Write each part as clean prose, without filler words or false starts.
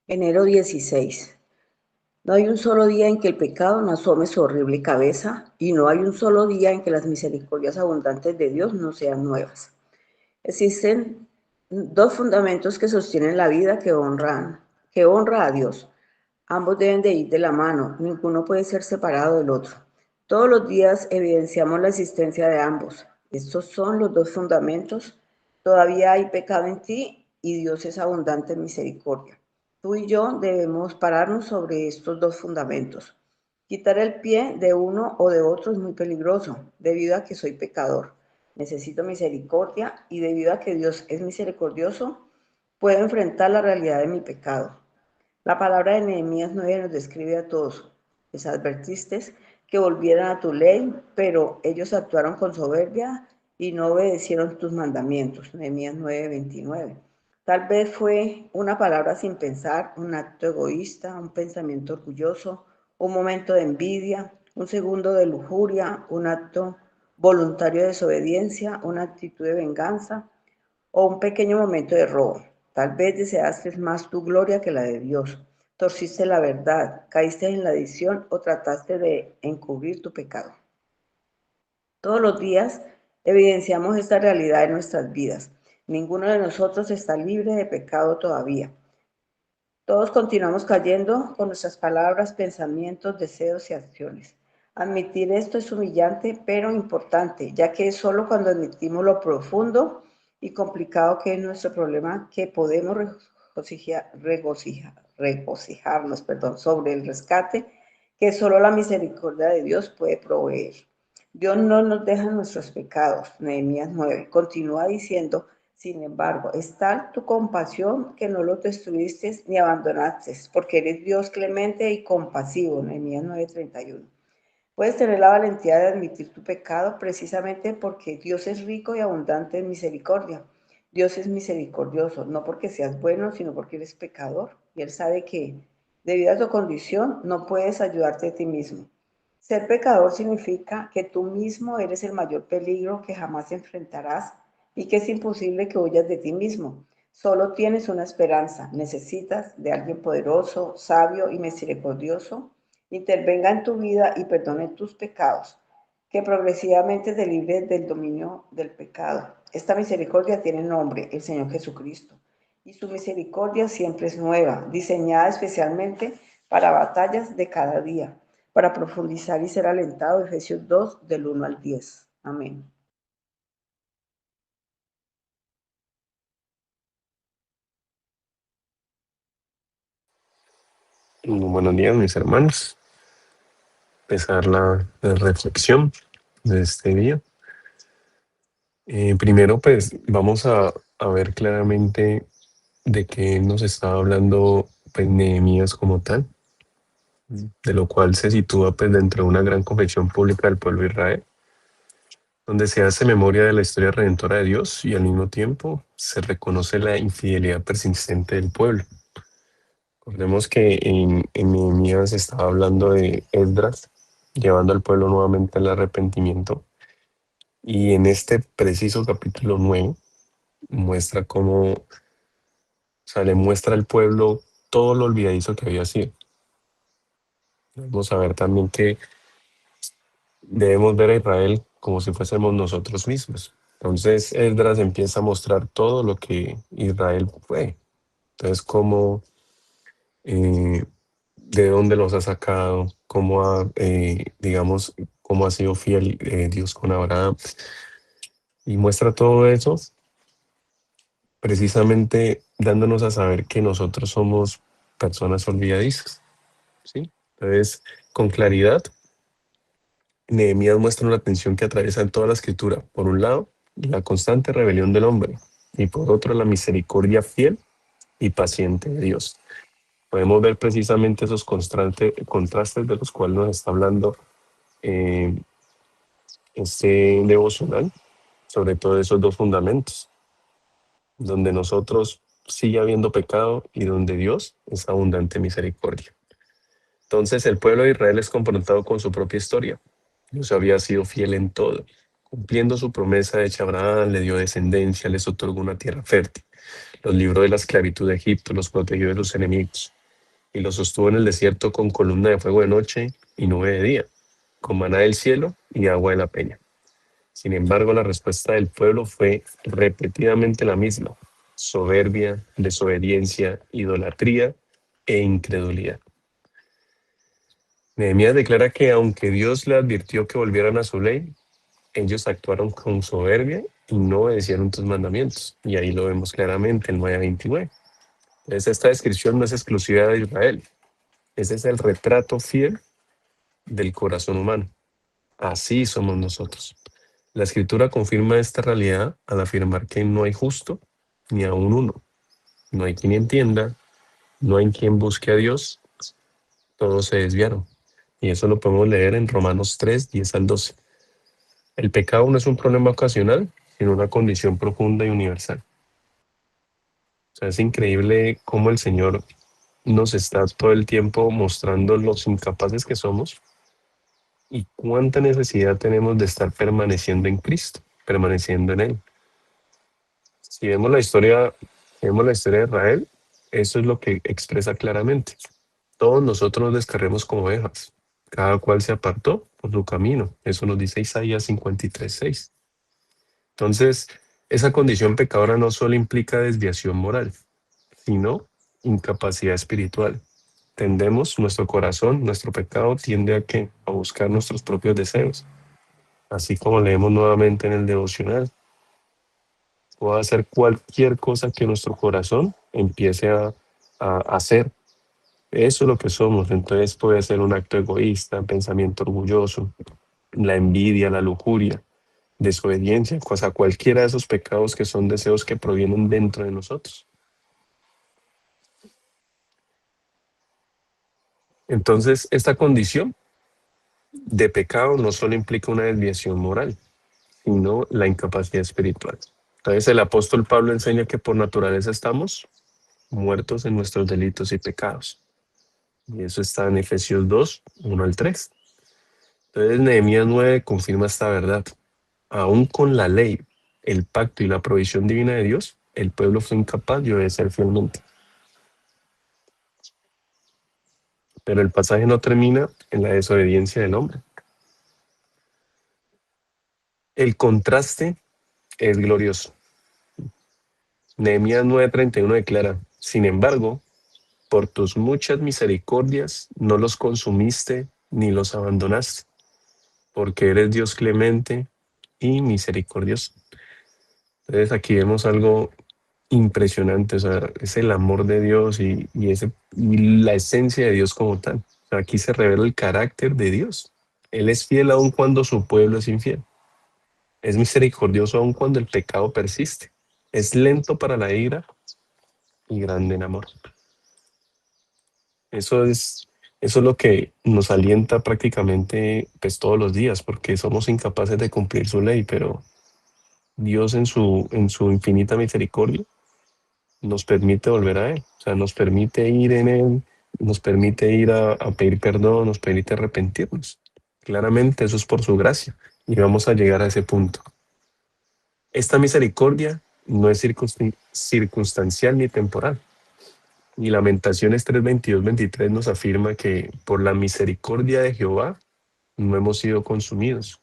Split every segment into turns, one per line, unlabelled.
Enero 16. No hay un solo día en que el pecado no asome su horrible cabeza y no hay un solo día en que las misericordias abundantes de Dios no sean nuevas. Existen dos fundamentos que sostienen la vida que honra a Dios. Ambos deben de ir de la mano, ninguno puede ser separado del otro. Todos los días evidenciamos la existencia de ambos. Estos son los dos fundamentos. Todavía hay pecado en ti y Dios es abundante en misericordia. Tú y yo debemos pararnos sobre estos dos fundamentos. Quitar el pie de uno o de otro es muy peligroso, debido a que soy pecador. Necesito misericordia y debido a que Dios es misericordioso, puedo enfrentar la realidad de mi pecado. La palabra de Nehemías 9 nos describe a todos. Les advertiste que volvieran a tu ley, pero ellos actuaron con soberbia y no obedecieron tus mandamientos. Nehemías 9:29. Tal vez fue una palabra sin pensar, un acto egoísta, un pensamiento orgulloso, un momento de envidia, un segundo de lujuria, un acto voluntario de desobediencia, una actitud de venganza o un pequeño momento de robo. Tal vez deseaste más tu gloria que la de Dios. Torciste la verdad, caíste en la adicción o trataste de encubrir tu pecado. Todos los días evidenciamos esta realidad en nuestras vidas. Ninguno de nosotros está libre de pecado todavía. Todos continuamos cayendo con nuestras palabras, pensamientos, deseos y acciones. Admitir esto es humillante, pero importante, ya que es solo cuando admitimos lo profundo y complicado que es nuestro problema que podemos regocijarnos sobre el rescate que solo la misericordia de Dios puede proveer. Dios no nos deja nuestros pecados. Nehemías 9 continúa diciendo: sin embargo, es tal tu compasión que no los destruiste ni abandonaste, porque eres Dios clemente y compasivo. Nehemías 9:31. Puedes tener la valentía de admitir tu pecado precisamente porque Dios es rico y abundante en misericordia. Dios es misericordioso, no porque seas bueno, sino porque eres pecador. Y Él sabe que, debido a tu condición, no puedes ayudarte a ti mismo. Ser pecador significa que tú mismo eres el mayor peligro que jamás enfrentarás y que es imposible que huyas de ti mismo. Solo tienes una esperanza. Necesitas de alguien poderoso, sabio y misericordioso intervenga en tu vida y perdone tus pecados, que progresivamente te libre del dominio del pecado. Esta misericordia tiene nombre, el Señor Jesucristo, y su misericordia siempre es nueva, diseñada especialmente para batallas de cada día, para profundizar y ser alentado. Efesios 2, del 1 al 10. Amén.
Buenos días, mis hermanos. Empezar la reflexión de este día. Primero, pues vamos a ver claramente de qué nos está hablando pues, Nehemías como tal, de lo cual se sitúa pues, dentro de una gran confesión pública del pueblo de Israel, donde se hace memoria de la historia redentora de Dios y al mismo tiempo se reconoce la infidelidad persistente del pueblo. Recordemos que en Nehemías estaba hablando de Esdras, llevando al pueblo nuevamente al arrepentimiento. Y en este preciso capítulo 9 muestra cómo, o sea, le muestra al pueblo todo lo olvidadizo que había sido. Vamos a ver también que debemos ver a Israel como si fuésemos nosotros mismos. Entonces Esdras empieza a mostrar todo lo que Israel fue. Entonces, cómo, de dónde los ha sacado, cómo ha, digamos, cómo ha sido fiel Dios con Abraham. Y muestra todo eso precisamente dándonos a saber que nosotros somos personas olvidadizas, ¿sí? Entonces, con claridad, Nehemías muestra una tensión que atraviesa en toda la escritura. Por un lado, la constante rebelión del hombre y por otro, la misericordia fiel y paciente de Dios. Podemos ver precisamente esos contrastes de los cuales nos está hablando eh, este devocional, sobre todo esos dos fundamentos, donde nosotros sigue habiendo pecado y donde Dios es abundante en misericordia. Entonces el pueblo de Israel es confrontado con su propia historia. Dios había sido fiel en todo, cumpliendo su promesa hecha a Abraham, le dio descendencia, les otorgó una tierra fértil, los libró de la esclavitud de Egipto, los protegió de los enemigos. y los sostuvo en el desierto con columna de fuego de noche y nube de día, con maná del cielo y agua de la peña. Sin embargo, la respuesta del pueblo fue repetidamente la misma: soberbia, desobediencia, idolatría e incredulidad. Nehemías declara que aunque Dios le advirtió que volvieran a su ley, ellos actuaron con soberbia y no obedecieron tus mandamientos. Y ahí lo vemos claramente en 9:29. Entonces, esta descripción no es exclusiva de Israel. Ese es el retrato fiel del corazón humano. Así somos nosotros. La escritura confirma esta realidad al afirmar que no hay justo ni aun uno. No hay quien entienda, no hay quien busque a Dios, todos se desviaron. Y eso lo podemos leer en Romanos 3:10 al 12. El pecado no es un problema ocasional, sino una condición profunda y universal. O sea, es increíble cómo el Señor nos está todo el tiempo mostrando los incapaces que somos y cuánta necesidad tenemos de estar permaneciendo en Cristo, permaneciendo en Él. Si vemos la historia de Israel, eso es lo que expresa claramente. Todos nosotros nos descarremos como ovejas, cada cual se apartó por su camino. Eso nos dice Isaías 53:6. Entonces, esa condición pecadora no solo implica desviación moral, sino incapacidad espiritual. Tendemos, nuestro corazón, nuestro pecado tiende a buscar nuestros propios deseos. Así como leemos nuevamente en el devocional, puede hacer cualquier cosa que nuestro corazón empiece a hacer. Eso es lo que somos. Entonces puede ser un acto egoísta, pensamiento orgulloso, la envidia, la lujuria, desobediencia, cosa cualquiera de esos pecados que son deseos que provienen dentro de nosotros. Entonces, esta condición de pecado no solo implica una desviación moral, sino la incapacidad espiritual. Entonces, el apóstol Pablo enseña que por naturaleza estamos muertos en nuestros delitos y pecados. Y eso está en Efesios 2:1 al 3. Entonces, Nehemías 9 confirma esta verdad. Aún con la ley, el pacto y la provisión divina de Dios, el pueblo fue incapaz de obedecer fielmente. Pero el pasaje no termina en la desobediencia del hombre. El contraste es glorioso. Nehemías 9:31 declara: sin embargo, por tus muchas misericordias no los consumiste ni los abandonaste, porque eres Dios clemente y misericordioso. Entonces aquí vemos algo impresionante, o sea, es el amor de Dios y la esencia de Dios como tal. O sea, aquí se revela el carácter de Dios. Él es fiel aun cuando su pueblo es infiel. Es misericordioso aun cuando el pecado persiste. Es lento para la ira y grande en amor. Eso es lo que nos alienta prácticamente pues todos los días, porque somos incapaces de cumplir su ley, pero Dios en su infinita misericordia nos permite volver a Él. O sea, nos permite ir en Él, nos permite ir a pedir perdón, nos permite arrepentirnos. Claramente eso es por su gracia y vamos a llegar a ese punto. Esta misericordia no es circunstancial ni temporal. Y Lamentaciones 3:22-23 nos afirma que por la misericordia de Jehová no hemos sido consumidos,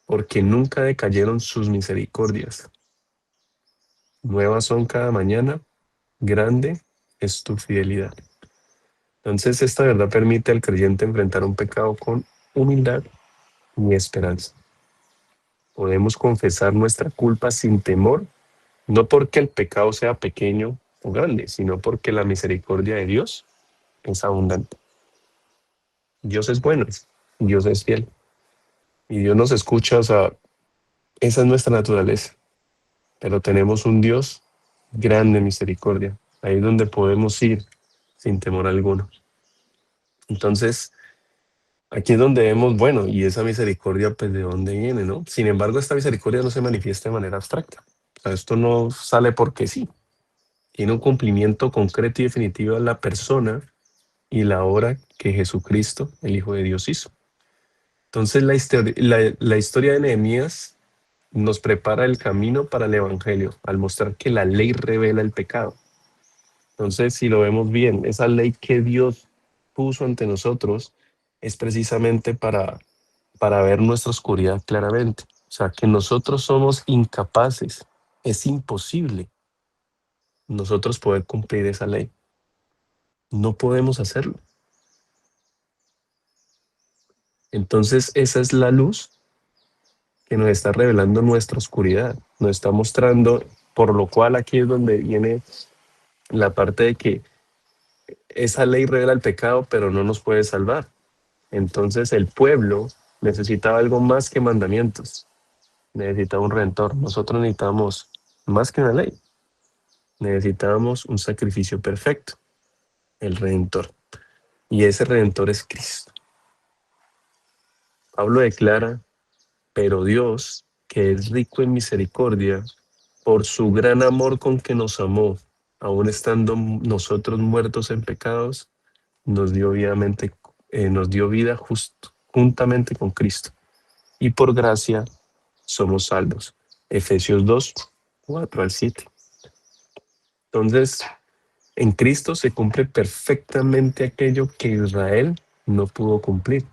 porque nunca decayeron sus misericordias. Nuevas son cada mañana, grande es tu fidelidad. Entonces, esta verdad permite al creyente enfrentar un pecado con humildad y esperanza. Podemos confesar nuestra culpa sin temor, no porque el pecado sea pequeño o grande, sino porque la misericordia de Dios es abundante. Dios es bueno, Dios es fiel y Dios nos escucha, o sea, esa es nuestra naturaleza, pero tenemos un Dios grande en misericordia. Ahí es donde podemos ir sin temor alguno. Entonces, aquí es donde vemos, bueno, y esa misericordia, pues, ¿de dónde viene, no? Sin embargo, esta misericordia no se manifiesta de manera abstracta. O sea, esto no sale porque sí. Tiene un cumplimiento concreto y definitivo en la persona y la obra que Jesucristo, el Hijo de Dios, hizo. Entonces, la historia de Nehemías nos prepara el camino para el Evangelio, al mostrar que la ley revela el pecado, Entonces, si lo vemos bien, esa ley que Dios puso ante nosotros es precisamente para ver nuestra oscuridad claramente. O sea, que nosotros somos incapaces, es imposible nosotros poder cumplir esa ley. No podemos hacerlo. Entonces, esa es la luz que nos está revelando nuestra oscuridad, nos está mostrando, por lo cual aquí es donde viene la parte de que esa ley revela el pecado, pero no nos puede salvar. Entonces el pueblo necesitaba algo más que mandamientos, necesitaba un redentor. Nosotros necesitamos más que una ley, necesitábamos un sacrificio perfecto, el redentor. Y ese redentor es Cristo. Pablo declara, pero Dios, que es rico en misericordia, por su gran amor con que nos amó, aun estando nosotros muertos en pecados, nos dio vida juntamente con Cristo. Y por gracia somos salvos. Efesios 2, 4 al 7. Entonces, en Cristo se cumple perfectamente aquello que Israel no pudo cumplir.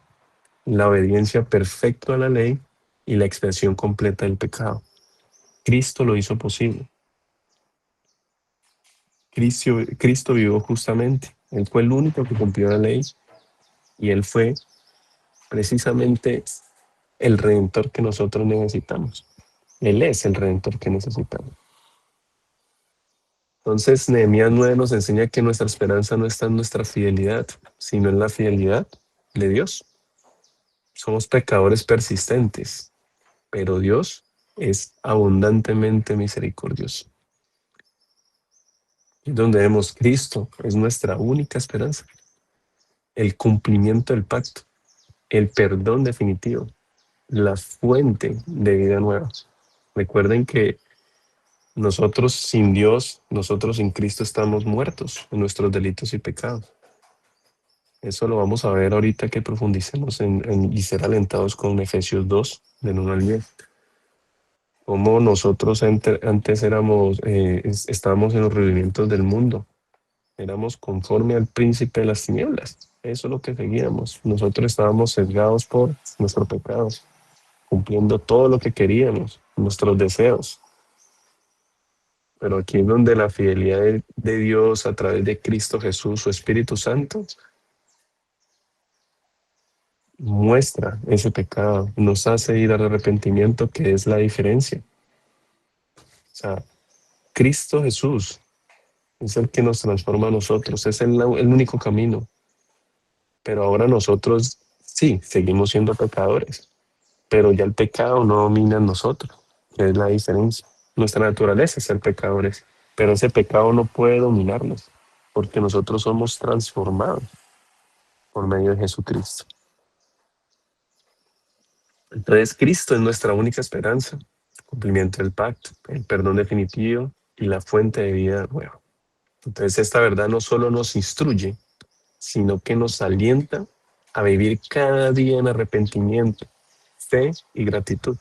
La obediencia perfecta a la ley y la expiación completa del pecado. Cristo lo hizo posible. Cristo vivió justamente. Él fue el único que cumplió la ley y él fue precisamente el redentor que nosotros necesitamos. Él es el redentor que necesitamos. Entonces, Nehemías 9 nos enseña que nuestra esperanza no está en nuestra fidelidad, sino en la fidelidad de Dios. Somos pecadores persistentes, pero Dios es abundantemente misericordioso. Y donde vemos Cristo es nuestra única esperanza, el cumplimiento del pacto, el perdón definitivo, la fuente de vida nueva. Recuerden que nosotros sin Dios, nosotros sin Cristo estamos muertos en nuestros delitos y pecados. Eso lo vamos a ver ahorita que profundicemos y ser alentados con Efesios 2, del 1 al 10. Como nosotros antes estábamos en los rudimientos del mundo, éramos conforme al príncipe de las tinieblas. Eso es lo que seguíamos. Nosotros estábamos sesgados por nuestros pecados, cumpliendo todo lo que queríamos, nuestros deseos. Pero aquí es donde la fidelidad de Dios a través de Cristo Jesús, su Espíritu Santo, muestra ese pecado, nos hace ir al arrepentimiento, que es la diferencia. O sea, Cristo Jesús es el que nos transforma a nosotros, es el único camino. Pero ahora nosotros sí, seguimos siendo pecadores, pero ya el pecado no domina en nosotros, que es la diferencia. Nuestra naturaleza es ser pecadores, pero ese pecado no puede dominarnos, porque nosotros somos transformados por medio de Jesucristo. Entonces Cristo es nuestra única esperanza, cumplimiento del pacto, el perdón definitivo y la fuente de vida nueva. Entonces esta verdad no solo nos instruye, sino que nos alienta a vivir cada día en arrepentimiento, fe y gratitud,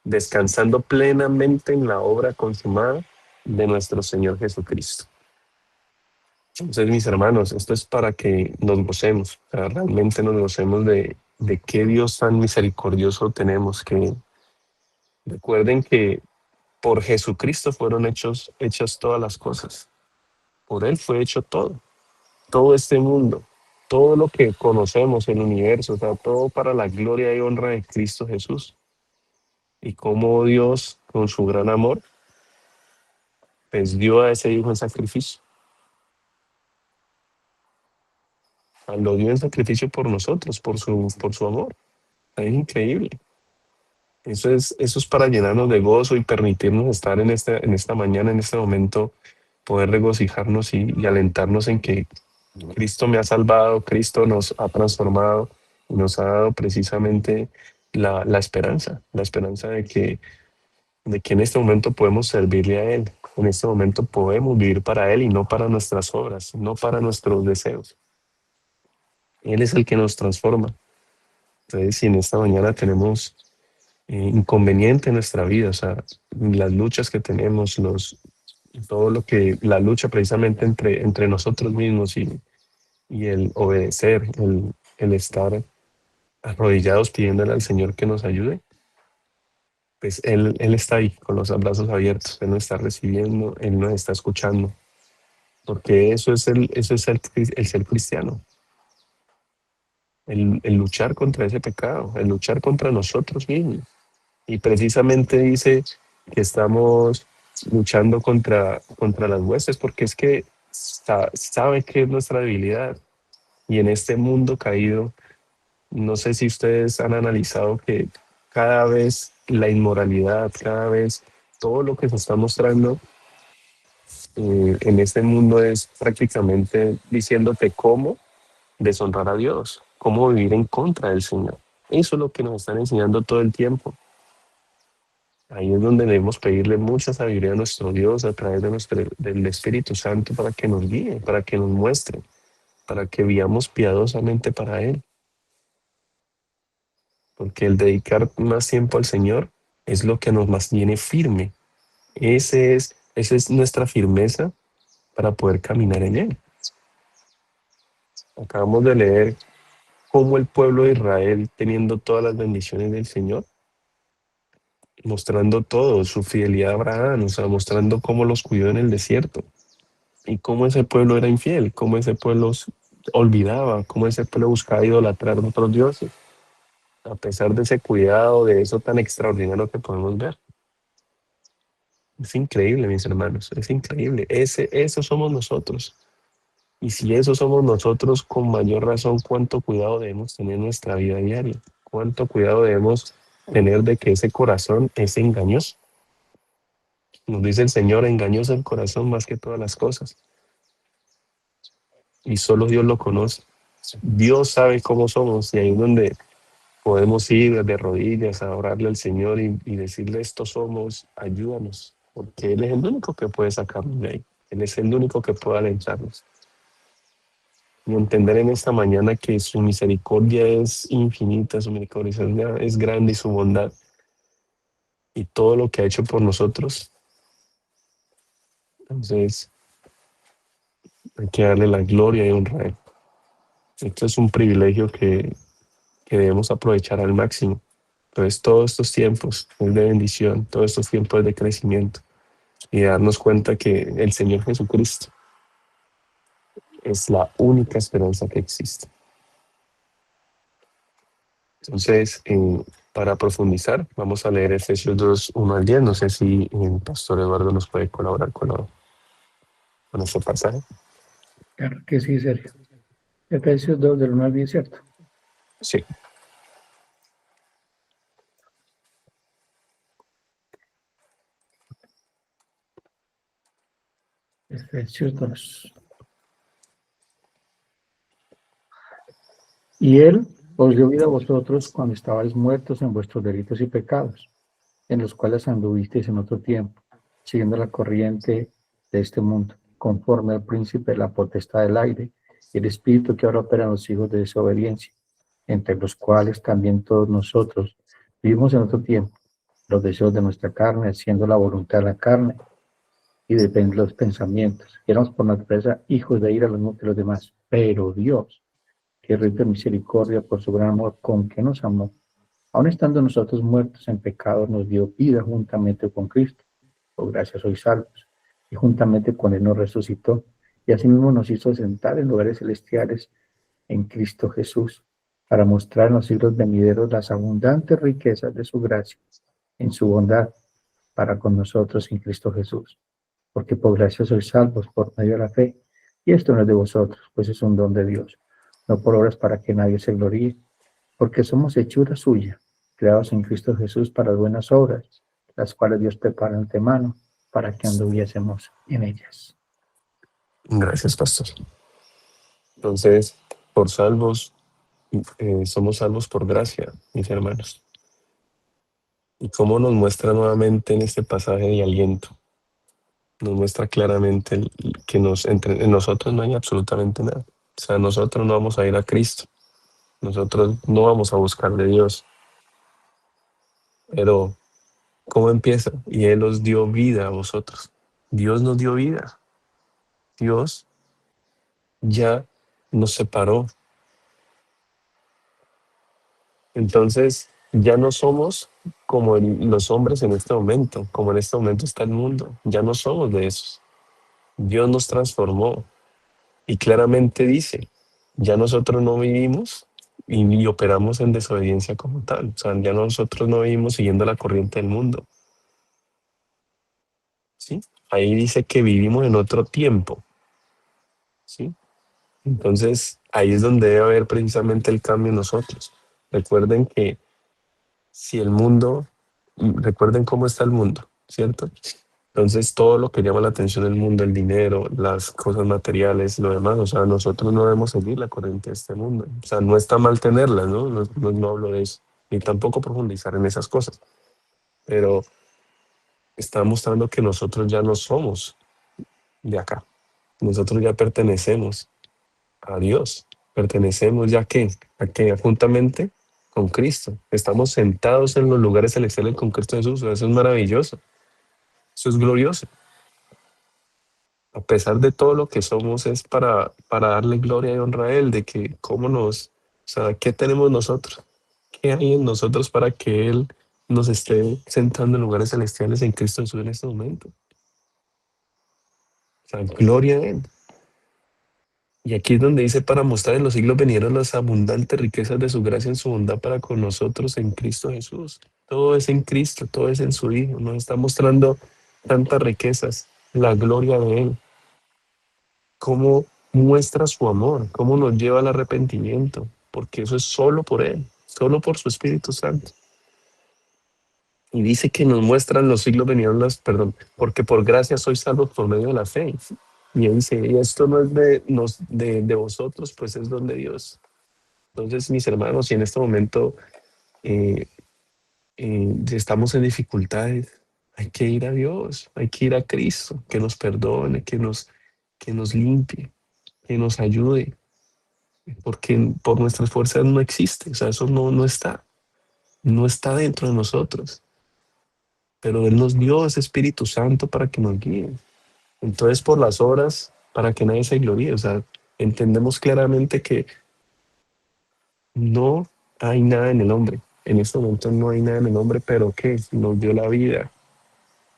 descansando plenamente en la obra consumada de nuestro Señor Jesucristo. Entonces, mis hermanos, esto es para que nos gocemos, o sea, realmente nos gocemos de qué Dios tan misericordioso tenemos, que recuerden que por Jesucristo fueron hechas todas las cosas. Por Él fue hecho todo este mundo, todo lo que conocemos, el universo, o sea, todo para la gloria y honra de Cristo Jesús. Y cómo Dios, con su gran amor, pues dio a ese hijo en sacrificio. Lo dio en sacrificio por nosotros, por su amor. Es increíble. Eso es para llenarnos de gozo y permitirnos estar en esta mañana, en este momento, poder regocijarnos y alentarnos en que Cristo me ha salvado, Cristo nos ha transformado y nos ha dado precisamente la esperanza de que en este momento podemos servirle a Él, en este momento podemos vivir para Él y no para nuestras obras, no para nuestros deseos. Él es el que nos transforma. Entonces, si en esta mañana tenemos inconveniente en nuestra vida, o sea, las luchas que tenemos, todo lo que, la lucha precisamente entre nosotros mismos y el obedecer, el estar arrodillados pidiéndole al Señor que nos ayude, pues Él está ahí con los brazos abiertos, Él nos está recibiendo, Él nos está escuchando, porque eso es el ser cristiano, el luchar contra ese pecado, el luchar contra nosotros mismos. Y precisamente dice que estamos luchando contra las huestes, porque es que sabe que es nuestra debilidad. Y en este mundo caído, no sé si ustedes han analizado que cada vez la inmoralidad, cada vez todo lo que se está mostrando en este mundo es prácticamente diciéndote cómo deshonrar a Dios, cómo vivir en contra del Señor. Eso es lo que nos están enseñando todo el tiempo. Ahí es donde debemos pedirle mucha sabiduría a nuestro Dios a través del Espíritu Santo para que nos guíe, para que nos muestre, para que vivamos piadosamente para Él. Porque el dedicar más tiempo al Señor es lo que nos mantiene firme. Esa es nuestra firmeza para poder caminar en Él. Acabamos de leer cómo el pueblo de Israel, teniendo todas las bendiciones del Señor, mostrando todo, su fidelidad a Abraham, o sea, mostrando cómo los cuidó en el desierto y cómo ese pueblo era infiel, cómo ese pueblo olvidaba, cómo ese pueblo buscaba idolatrar a otros dioses, a pesar de ese cuidado, de eso tan extraordinario que podemos ver. Es increíble, mis hermanos, es increíble. Eso somos nosotros. Y si eso somos nosotros, con mayor razón, cuánto cuidado debemos tener en nuestra vida diaria. Cuánto cuidado debemos tener de que ese corazón es engañoso. Nos dice el Señor, engañoso el corazón más que todas las cosas. Y solo Dios lo conoce. Dios sabe cómo somos y ahí es donde podemos ir de rodillas a orarle al Señor y decirle, esto somos, ayúdanos, porque Él es el único que puede sacarnos de ahí. Él es el único que puede alentarnos. Y entender en esta mañana que su misericordia es infinita, su misericordia es grande y su bondad y todo lo que ha hecho por nosotros. Entonces hay que darle la gloria y honra a Él. Esto es un privilegio que debemos aprovechar al máximo. Entonces todos estos tiempos es de bendición, todos estos tiempos de crecimiento y darnos cuenta que el Señor Jesucristo es la única esperanza que existe. Entonces, para profundizar, vamos a leer Efesios 2, 1 al 10. No sé si el pastor Eduardo nos puede colaborar con este pasaje.
Claro que sí, Sergio. Efesios 2, del 1 al 10, ¿cierto?
Sí.
Efesios 2. Y Él os dio vida a vosotros cuando estabais muertos en vuestros delitos y pecados, en los cuales anduvisteis en otro tiempo, siguiendo la corriente de este mundo, conforme al príncipe de la potestad del aire, y el espíritu que ahora opera en los hijos de desobediencia, entre los cuales también todos nosotros vivimos en otro tiempo, los deseos de nuestra carne, haciendo la voluntad de la carne y de los pensamientos. Éramos por naturaleza hijos de ira los unos que los demás, pero Dios, que es rico de misericordia por su gran amor con que nos amó, aun estando nosotros muertos en pecado, nos dio vida juntamente con Cristo. Por gracia sois salvos. Y juntamente con Él nos resucitó. Y asimismo nos hizo sentar en lugares celestiales en Cristo Jesús, para mostrar en los siglos venideros las abundantes riquezas de su gracia, en su bondad, para con nosotros en Cristo Jesús. Porque por gracia sois salvos por medio de la fe. Y esto no es de vosotros, pues es un don de Dios, no por obras para que nadie se gloríe, porque somos hechura suya, creados en Cristo Jesús para buenas obras, las cuales Dios prepara de antemano para que anduviésemos en ellas.
Gracias, pastor. Entonces, por salvos, somos salvos por gracia, mis hermanos. Y cómo nos muestra nuevamente en este pasaje de aliento, nos muestra claramente que en nosotros no hay absolutamente nada. O sea, nosotros no vamos a ir a Cristo, nosotros no vamos a buscar de Dios, pero ¿cómo empieza? Y Él os dio vida a vosotros. Dios nos dio vida. Dios ya nos separó. Entonces, ya no somos como los hombres en este momento, como en este momento está el mundo. Ya no somos de esos. Dios nos transformó y claramente dice, ya nosotros no vivimos y operamos en desobediencia como tal. O sea, ya nosotros no vivimos siguiendo la corriente del mundo. ¿Sí? Ahí dice que vivimos en otro tiempo. ¿Sí? Entonces, ahí es donde debe haber precisamente el cambio en nosotros. Recuerden que si el mundo, recuerden cómo está el mundo, ¿cierto? Entonces, todo lo que llama la atención del mundo, el dinero, las cosas materiales, lo demás, o sea, nosotros no debemos seguir la corriente de este mundo. O sea, no está mal tenerlas, ¿no? No hablo de eso, ni tampoco profundizar en esas cosas, pero está mostrando que nosotros ya no somos de acá. Nosotros ya pertenecemos a Dios. Pertenecemos ya que juntamente con Cristo. Estamos sentados en los lugares celestiales con Cristo Jesús. Eso es maravilloso. Eso es glorioso. A pesar de todo lo que somos, es para darle gloria y honra a Él, de que o sea, ¿qué tenemos nosotros? ¿Qué hay en nosotros para que Él nos esté sentando en lugares celestiales en Cristo Jesús en este momento? O sea, gloria a Él. Y aquí es donde dice, para mostrar en los siglos venideros las abundantes riquezas de su gracia en su bondad para con nosotros en Cristo Jesús. Todo es en Cristo, todo es en su Hijo. Nos está mostrando tantas riquezas, la gloria de Él, cómo muestra su amor, cómo nos lleva al arrepentimiento, porque eso es solo por Él, solo por su Espíritu Santo. Y dice que nos muestran los siglos venideros, perdón, porque por gracia sois salvos por medio de la fe. Y él dice, y esto no es de vosotros, pues es don de Dios. Entonces, mis hermanos, si en este momento eh, estamos en dificultades, hay que ir a Dios, hay que ir a Cristo, que nos perdone, que nos limpie, que nos ayude, porque por nuestras fuerzas no existe, o sea, eso no está dentro de nosotros, pero Él nos dio ese Espíritu Santo para que nos guíe. Entonces, por las obras, para que nadie se gloríe, o sea, entendemos claramente que no hay nada en el hombre. En este momento no hay nada en el hombre, pero que nos dio la vida.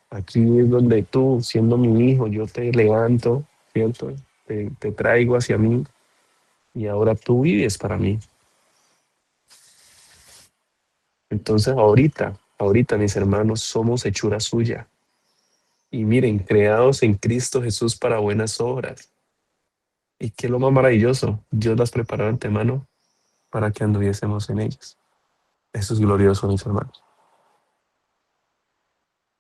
Aquí es donde tú, siendo mi hijo, yo te levanto, ¿cierto? Te traigo hacia mí y ahora tú vives para mí. Entonces ahorita mis hermanos, somos hechura suya. Y miren, creados en Cristo Jesús para buenas obras. ¿Y qué es lo más maravilloso? Dios las preparó de antemano para que anduviésemos en ellas. Eso es glorioso, mis hermanos.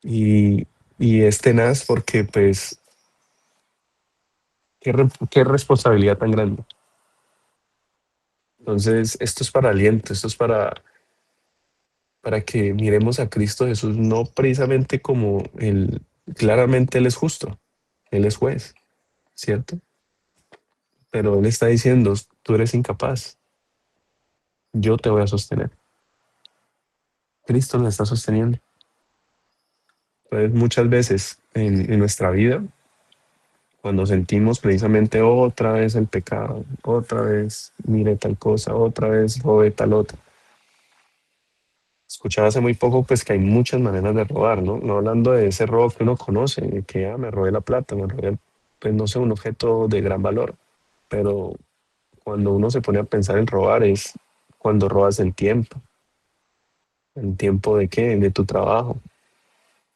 Y, y es tenaz porque, pues, qué responsabilidad tan grande. Entonces, esto es para aliento, esto es para que miremos a Cristo Jesús no precisamente como claramente Él es justo, Él es juez, ¿cierto? Pero Él está diciendo, tú eres incapaz, yo te voy a sostener. Cristo nos está sosteniendo. Entonces, muchas veces en nuestra vida, cuando sentimos precisamente otra vez el pecado, otra vez mire tal cosa, otra vez robe tal otra. Escuchaba hace muy poco pues que hay muchas maneras de robar, ¿no? No hablando de ese robo que uno conoce, de que me robé la plata, me robé, pues no sé, un objeto de gran valor. Pero cuando uno se pone a pensar en robar es cuando robas el tiempo. ¿El tiempo de qué? De tu trabajo.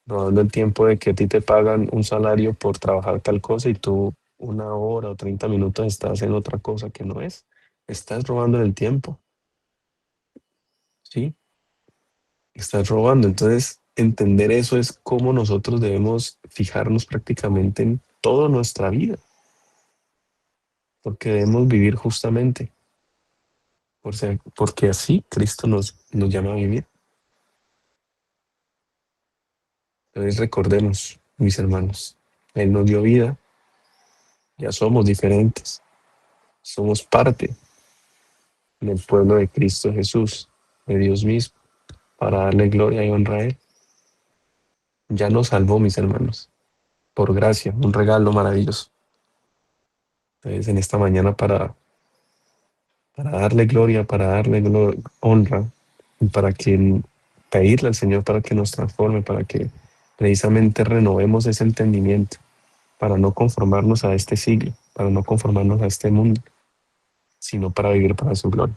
Robando el tiempo de que a ti te pagan un salario por trabajar tal cosa y tú 1 hora o 30 minutos estás en otra cosa que no es. Estás robando el tiempo, ¿sí? Estás robando. Entonces, entender eso es cómo nosotros debemos fijarnos prácticamente en toda nuestra vida, porque debemos vivir justamente, porque así Cristo nos llama a vivir. Entonces, recordemos, mis hermanos, Él nos dio vida, ya somos diferentes, somos parte del pueblo de Cristo Jesús, de Dios mismo, para darle gloria y honra a Él. Ya nos salvó, mis hermanos. por gracia, un regalo maravilloso. Entonces, en esta mañana para darle gloria, para darle honra, y para que pedirle al Señor para que nos transforme, para que precisamente renovemos ese entendimiento, para no conformarnos a este siglo, para no conformarnos a este mundo, sino para vivir para su gloria.